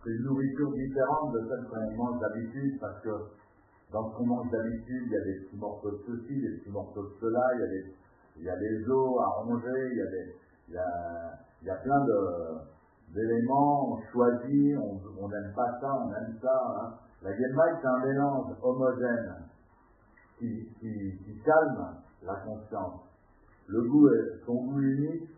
c'est une nourriture différente de celle qu'on mange d'habitude, parce que dans ce qu'on mange d'habitude, il y a des petits morceaux de ceci, des petits morceaux de cela, il y a des os à ronger, il y a plein d'éléments, on choisit, on n'aime pas ça, on aime ça. Hein. La Genmai, c'est un mélange homogène qui calme la conscience. Son goût unique,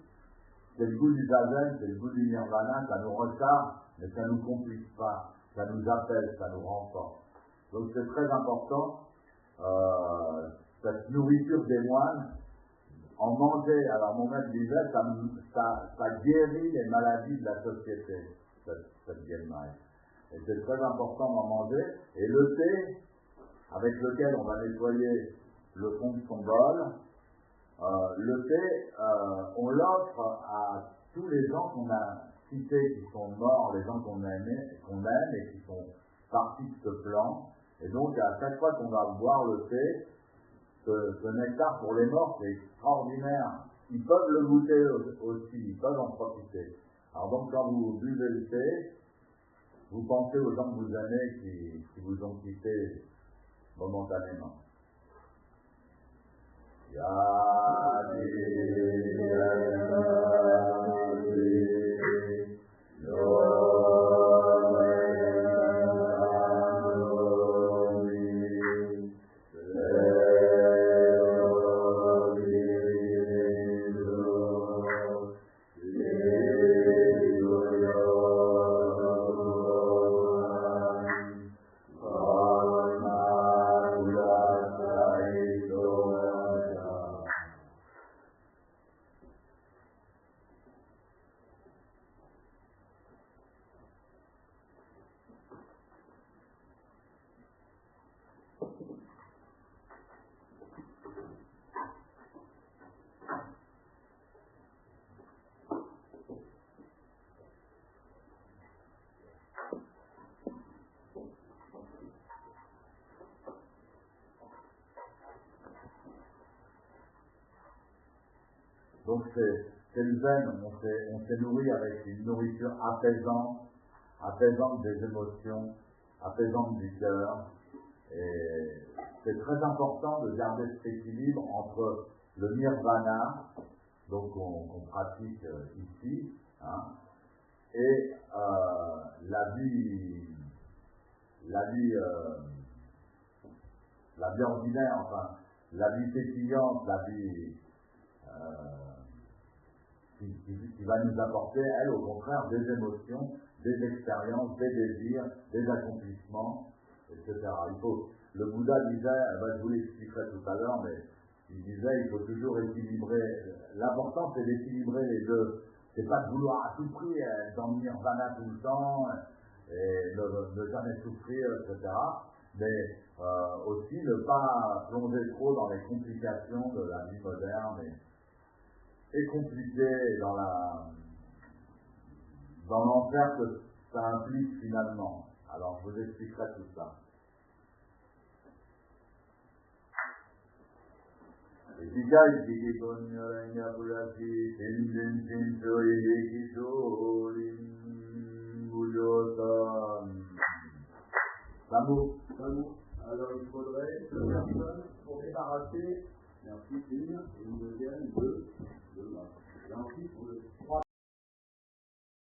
c'est le goût du zazen, c'est le goût du nirvana, ça nous recharge, mais ça ne nous complique pas, ça nous appelle, ça nous renforce. Donc c'est très important, cette nourriture des moines, en manger, alors mon maître disait, ça guérit les maladies de la société, cette Genmai. Et c'est très important d'en manger. Et le thé, avec lequel on va nettoyer le fond de son bol, le thé, on l'offre à tous les gens qu'on a cités qui sont morts, les gens qu'on aime et qui sont partis de ce plan. Et donc, à chaque fois qu'on va boire le thé, ce nectar pour les morts, c'est extraordinaire. Ils peuvent le goûter aussi, ils peuvent en profiter. Alors donc, quand vous buvez le thé, vous pensez aux gens que vous aimez qui vous ont quitté momentanément. Donc c'est le zen, on s'est nourri avec une nourriture apaisante des émotions, apaisante du cœur. Et c'est très important de garder cet équilibre entre le nirvana, donc qu'on pratique ici, hein, et la vie ordinaire, enfin la vie pétillante, la vie qui va nous apporter, elle, au contraire, des émotions, des expériences, des désirs, des accomplissements, etc. Le Bouddha disait, je vous l'expliquerai tout à l'heure, mais il disait, il faut toujours équilibrer. L'important, c'est d'équilibrer les deux. C'est pas de vouloir à tout prix être dans le nirvana tout le temps, et ne jamais souffrir, etc. Mais aussi ne pas plonger trop dans les complications de la vie moderne et compliqué dans l'enfer que ça implique finalement. Alors je vous expliquerai tout ça. Ikigai Digi Bonyoranya Puraki Shinjin Shinchoi Hekishorin Bujotam. L'amour. Alors il faudrait 2 personnes pour débarrasser